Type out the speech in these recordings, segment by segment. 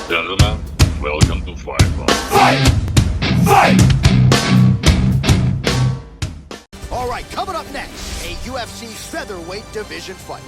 Gentlemen, welcome to Fight Club. Fight! Fight! All right, coming up next, a UFC featherweight division fight.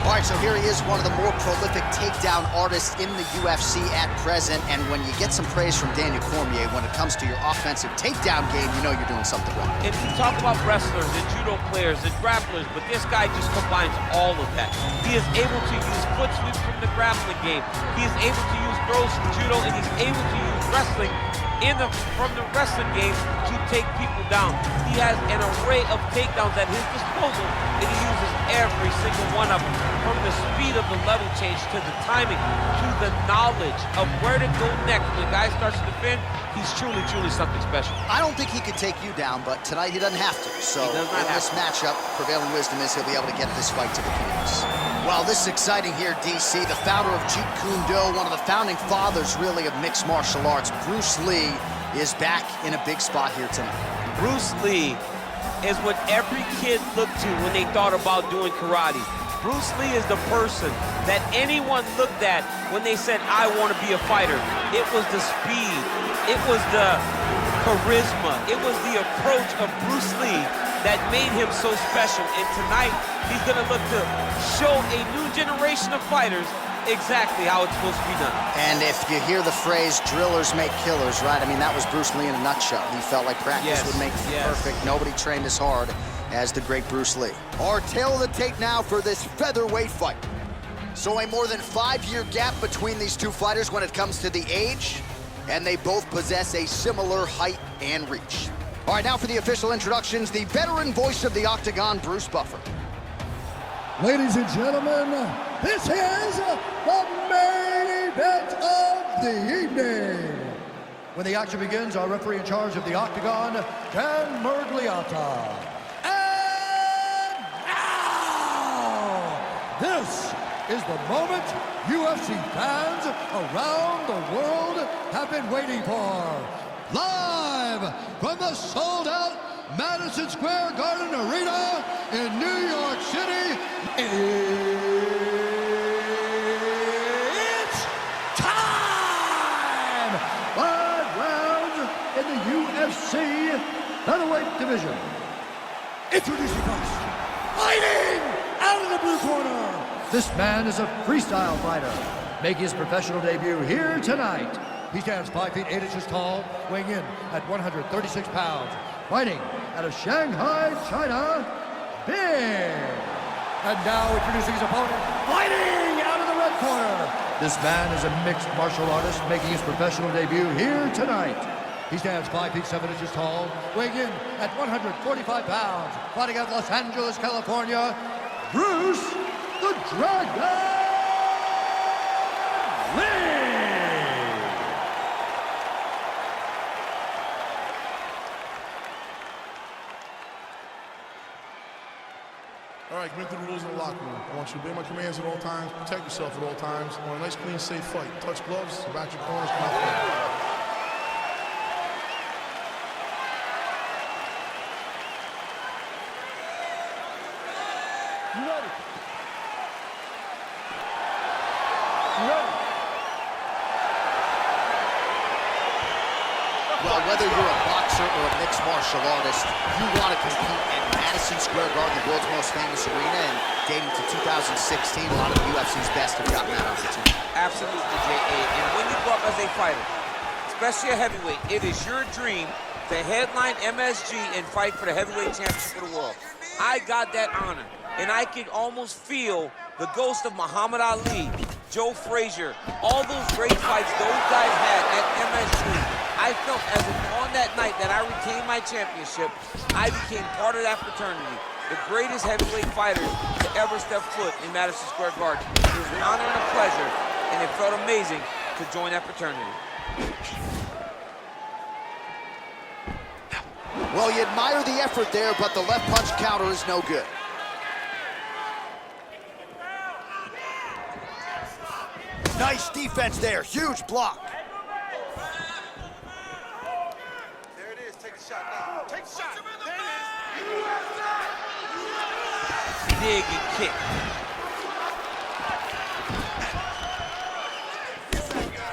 All right, so here he is, one of the more prolific takedown artists in the UFC at present. And when you get some praise from Daniel Cormier when it comes to your offensive takedown game, you know you're doing something right. And we talk about wrestlers and judo players and grapplers, but this guy just combines all of that. He is able to use foot sweeps from the grappling game. He is able to use throws from judo, and he's able to use wrestling from the wrestling game to take people down. He has an array of takedowns at his disposal, and he uses every single one of them. From the speed of the level change, to the timing, to the knowledge of where to go next. When the guy starts to defend, he's truly, truly something special. I don't think he could take you down, but tonight he doesn't have to. So in this matchup, prevailing wisdom is he'll be able to get this fight to the canvas. Well, this is exciting here, DC. The founder of Jeet Kune Do, one of the founding fathers, really, of mixed martial arts, Bruce Lee, is back in a big spot here tonight. Bruce Lee is what every kid looked to when they thought about doing karate. Bruce Lee is the person that anyone looked at when they said, I want to be a fighter. It was the speed, it was the charisma, it was the approach of Bruce Lee that made him so special. And tonight, he's gonna look to show a new generation of fighters exactly how it's supposed to be done. And if you hear the phrase, drillers make killers, right? I mean, that was Bruce Lee in a nutshell. He felt like practice would make perfect. Nobody trained as hard as the great Bruce Lee. Our tail of the tape now for this featherweight fight. So a more than 5-year gap between these two fighters when it comes to the age, and they both possess a similar height and reach. All right, now for the official introductions, the veteran voice of the Octagon, Bruce Buffer. Ladies and gentlemen, this is the main event of the evening. When the action begins, our referee in charge of the Octagon, Dan Mergliata. And now, this is the moment UFC fans around the world have been waiting for. Live from the sold-out Madison Square Garden Arena in New York City, it's time! 5 rounds in the UFC featherweight division. Introducing first, fighting out of the blue corner. This man is a freestyle fighter, making his professional debut here tonight. He stands 5 feet 8 inches tall, weighing in at 136 pounds. Fighting out of Shanghai, China, Ving. And now introducing his opponent, fighting out of the red corner. This man is a mixed martial artist making his professional debut here tonight. He stands 5 feet 7 inches tall, weighing in at 145 pounds. Fighting out of Los Angeles, California, Bruce the Dragon Lee. All right, commit to the rules in the locker room. I want you to obey my commands at all times, protect yourself at all times. I want a nice, clean, safe fight. Touch gloves, back your corners, come out fight. You ready? You ready? Well, whether you're a boxer or a mixed martial artist, you want to compete at Madison Square Garden, the world's most famous arena, and dating to 2016, a lot of the UFC's best have gotten that opportunity. Absolutely, J.A. And when you grow up as a fighter, especially a heavyweight, it is your dream to headline MSG and fight for the heavyweight championship of the world. I got that honor, and I could almost feel the ghost of Muhammad Ali, Joe Frazier, all those great fights those guys had at MSG. I felt as if on that night that I retained my championship, I became part of that fraternity. The greatest heavyweight fighters to ever step foot in Madison Square Garden. It was an honor and a pleasure, and it felt amazing to join that fraternity. Well, you admire the effort there, but the left punch counter is no good. Nice defense there, huge block. Dig and kick.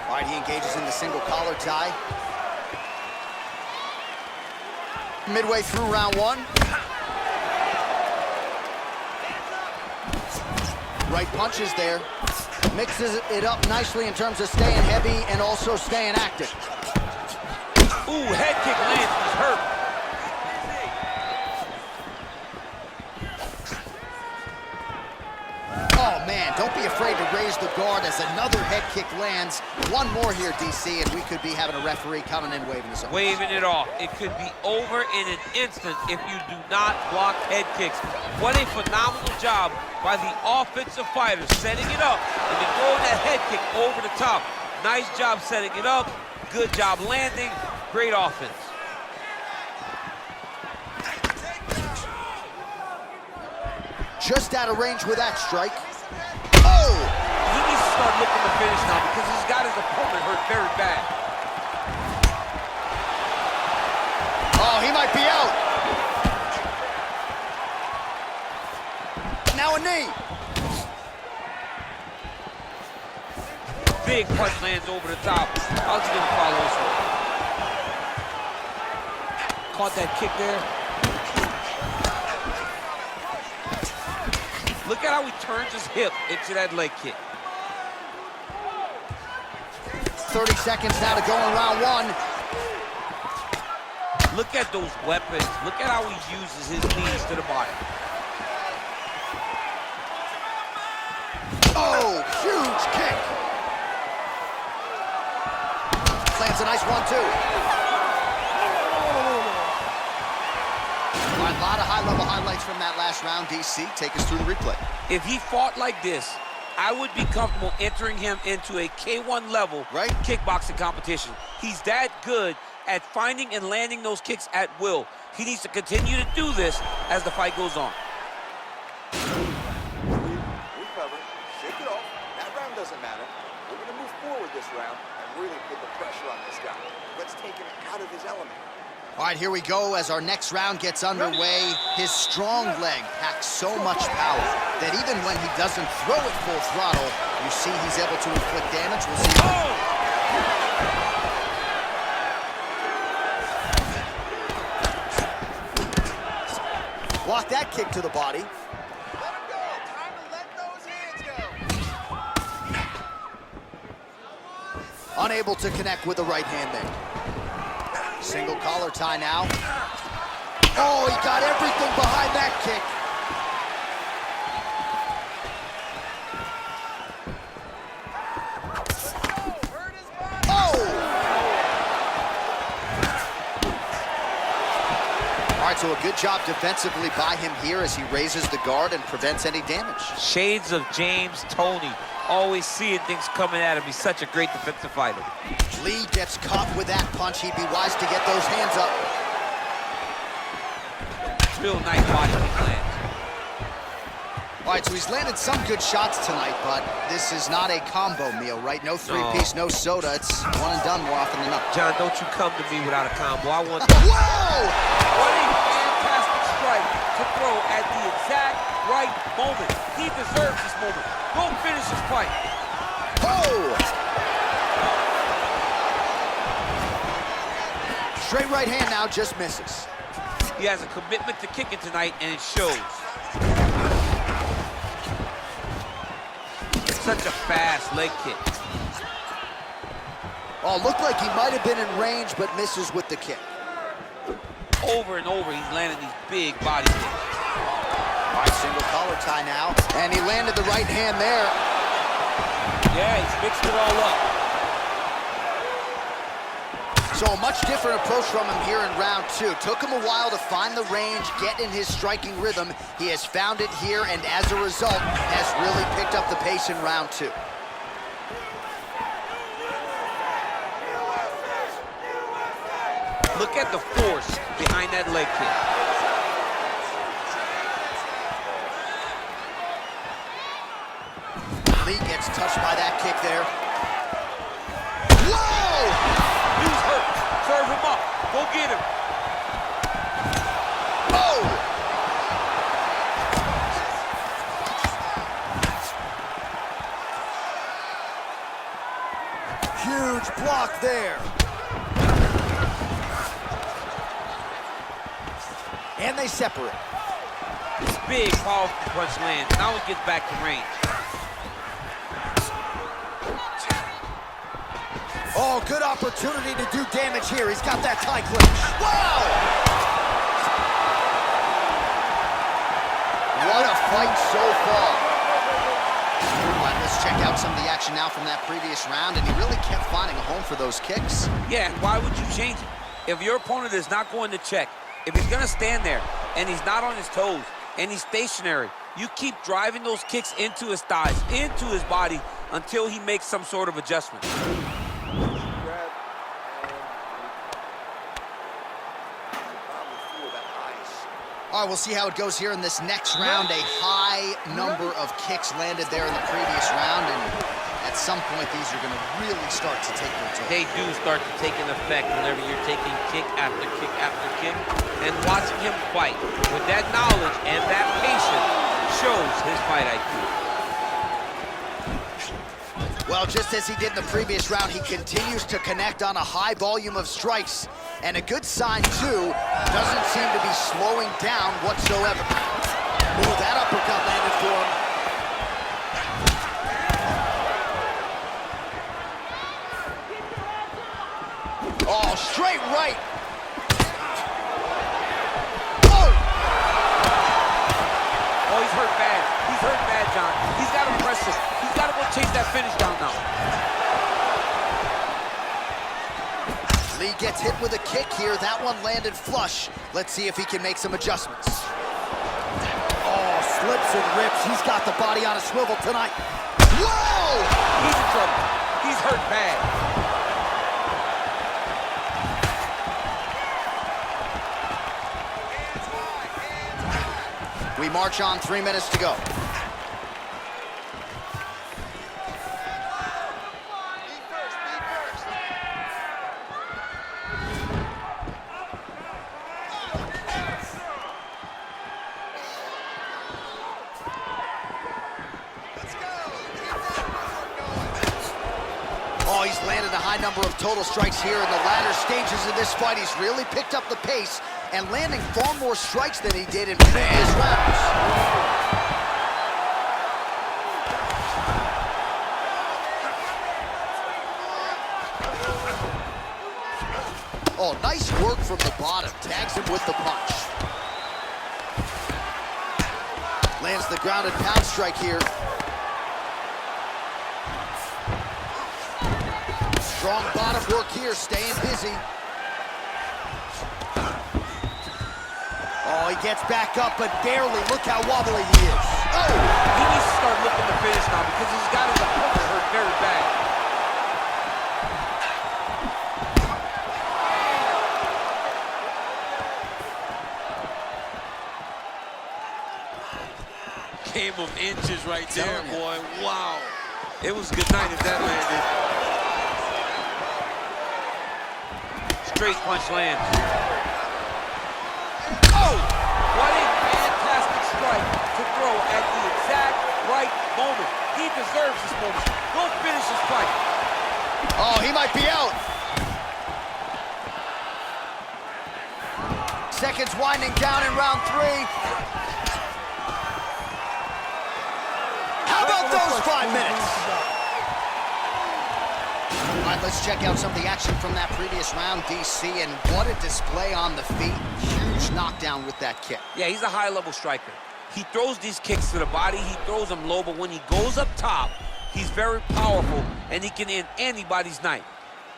All right, he engages in the single collar tie. Midway through round one. Right punches there. Mixes it up nicely in terms of staying heavy and also staying active. Ooh, head kick lands, he's hurt. Oh man, don't be afraid to raise the guard as another head kick lands. One more here, DC, and we could be having a referee coming in waving this off. Waving it off. It could be over in an instant if you do not block head kicks. What a phenomenal job by the offensive fighter, setting it up and then throwing that head kick over the top. Nice job setting it up. Good job landing. Great offense. Just out of range with that strike. Oh! He needs to start looking to finish now because he's got his opponent hurt very bad. Oh, he might be out. Now a knee. Big punch lands over the top. How's he gonna follow this one? Caught that kick there. Look at how he turns his hip into that leg kick. 30 seconds now to go in round one. Look at those weapons. Look at how he uses his knees to the body. Oh, huge kick. Lands a nice 1-2. A lot of high-level highlights from that last round, DC. Take us through the replay. If he fought like this, I would be comfortable entering him into a K1 level kickboxing competition. He's that good at finding and landing those kicks at will. He needs to continue to do this as the fight goes on. Recover, shake it off. That round doesn't matter. We're going to move forward this round and really put the pressure on this guy. Let's take him out of his element. All right, here we go as our next round gets underway. His strong leg packs so much power that even when he doesn't throw it full throttle, you see he's able to inflict damage. We'll see. Block that kick to the body. Let him go. Time to let those hands go. Unable to connect with the right hand there. Single collar tie now. Oh, he got everything behind that kick. Oh! All right, so a good job defensively by him here as he raises the guard and prevents any damage. Shades of James Toney. Always seeing things coming at him. He's such a great defensive fighter. Lee gets caught with that punch. He'd be wise to get those hands up. Real nice body kick lands. All right, so he's landed some good shots tonight, but this is not a combo meal, right? No three-piece, no soda. It's one and done more often than not. John, don't you come to me without a combo. I want Whoa! What a fantastic strike to throw at the exact right moment. He deserves this moment. Go finish this fight. Oh! Straight right hand now, just misses. He has a commitment to kicking tonight, and it shows. Such a fast leg kick. Oh, looked like he might have been in range, but misses with the kick. Over and over, he's landing these big body kicks. All right, single collar tie now, and he landed the right hand there. Yeah, he's mixed it all up. So a much different approach from him here in round two. Took him a while to find the range, get in his striking rhythm. He has found it here, and as a result, has really picked up the pace in round two. Look at the force behind that leg kick. Lee gets touched by that kick there. Whoa! He's hurt. Serve him up. Go get him. they separate. Big, powerful punch lands. Now he gets back to range. Oh, good opportunity to do damage here. He's got that tie clinch. Wow! What a fight so far. All right, let's check out some of the action now from that previous round, and he really kept finding a home for those kicks. Yeah, why would you change it? If your opponent is not going to check, if he's going to stand there and he's not on his toes and he's stationary, you keep driving those kicks into his thighs, into his body, until he makes some sort of adjustment. All right, we'll see how it goes here in this next round. A high number of kicks landed there in the previous round, and at some point, these are going to really start to take their toll. They do start to take an effect whenever you're taking kick after kick after kick, and watching him fight with that knowledge and that patience shows his fight IQ. Well, just as he did in the previous round, he continues to connect on a high volume of strikes. And a good sign, too, doesn't seem to be slowing down whatsoever. Ooh, that uppercut landed for him. Oh, straight right. Oh! Oh, he's hurt bad. He's hurt bad, John. He's got to press this. He's got to go chase that finish down now. Lee gets hit with a kick here. That one landed flush. Let's see if he can make some adjustments. Oh, slips and rips. He's got the body on a swivel tonight. Whoa! He's in trouble. He's hurt bad. We march on, 3 minutes to go. Oh, he's landed a high number of total strikes here in the latter stages of this fight. He's really picked up the pace and landing far more strikes than he did in previous rounds. Oh, nice work from the bottom. Tags him with the punch. Lands the grounded pound strike here. Strong bottom work here, staying busy. Oh, he gets back up, but barely. Look how wobbly he is. Oh! He needs to start looking to finish now because he's got his opponent hurt very bad. Game of inches right there, boy. Wow. It was good night if that landed. Straight punch lands. Oh! What a fantastic strike to throw at the exact right moment. He deserves this moment. Go finish his fight. Oh, he might be out. Seconds winding down in round 3. How about those 5 minutes? All right, let's check out some of the action from that previous round, DC, and what a display on the feet. Huge knockdown with that kick. Yeah, he's a high-level striker. He throws these kicks to the body, he throws them low, but when he goes up top, he's very powerful, and he can end anybody's night.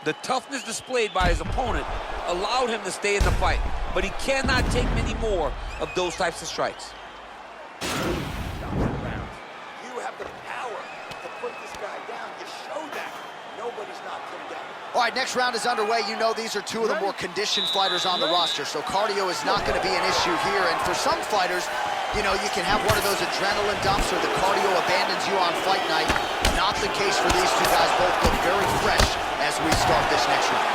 The toughness displayed by his opponent allowed him to stay in the fight, but he cannot take many more of those types of strikes. You have the power to put this guy down. You show that. Nobody's knocked him down. All right, next round is underway. You know these are two of the more conditioned fighters on the roster, so cardio is not going to be an issue here. And for some fighters, you know, you can have one of those adrenaline dumps or the cardio abandons you on fight night. Not the case for these two guys. Both look very fresh as we start this next round.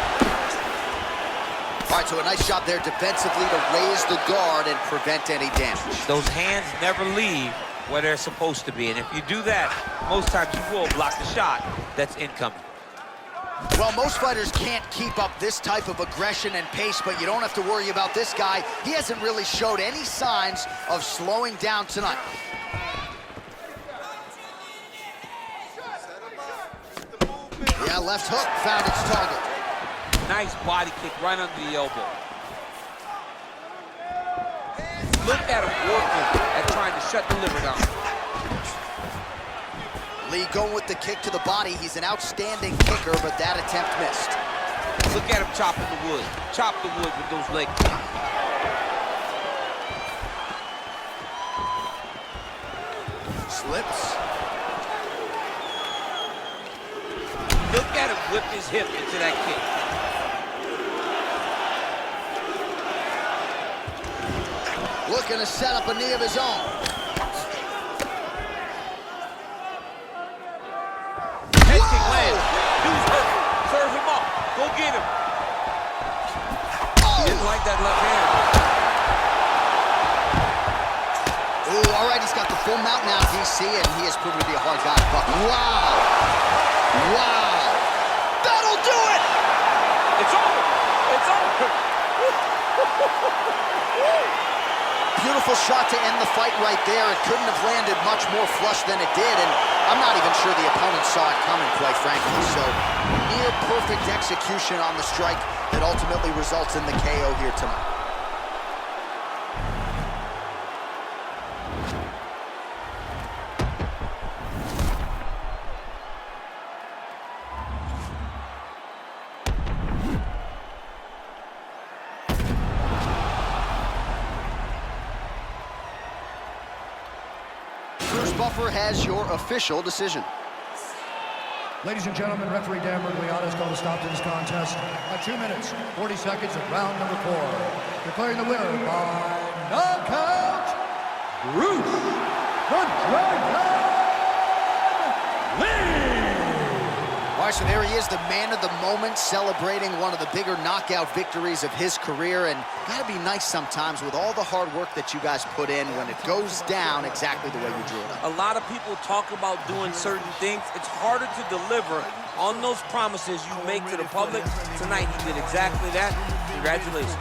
All right, so a nice job there defensively to raise the guard and prevent any damage. Those hands never leave where they're supposed to be, and if you do that, most times you will block the shot that's incoming. Well, most fighters can't keep up this type of aggression and pace, but you don't have to worry about this guy. He hasn't really showed any signs of slowing down tonight. Yeah, left hook found its target. Nice body kick right under the elbow. Look at him working at trying to shut the liver down. Lee going with the kick to the body. He's an outstanding kicker, but that attempt missed. Look at him chopping the wood. Chop the wood with those leg kicks. Slips. Look at him whip his hip into that kick. Looking to set up a knee of his own. Head kick lands. Dude's hurt. Serve him up. Go get him. Didn't like that left hand. Ooh, all right, he's got the full mount now, DC, and he has proven to be a hard guy to buck. Wow. Wow. That'll do it! It's over. It's over. Beautiful shot to end the fight right there. It couldn't have landed much more flush than it did, and I'm not even sure the opponent saw it coming, quite frankly. So, near perfect execution on the strike that ultimately results in the KO here tonight. Buffer has your official decision. Ladies and gentlemen, referee Dan Mergliata has called a stop to this contest at 2 minutes, 40 seconds of round number 4. Declaring the winner by knockout, Bruce the Dragon Lee! All right, so there he is, the man of the moment, celebrating one of the bigger knockout victories of his career. And gotta be nice sometimes with all the hard work that you guys put in when it goes down exactly the way you drew it up. A lot of people talk about doing certain things. It's harder to deliver on those promises you make to the public. Tonight, you did exactly that. Congratulations.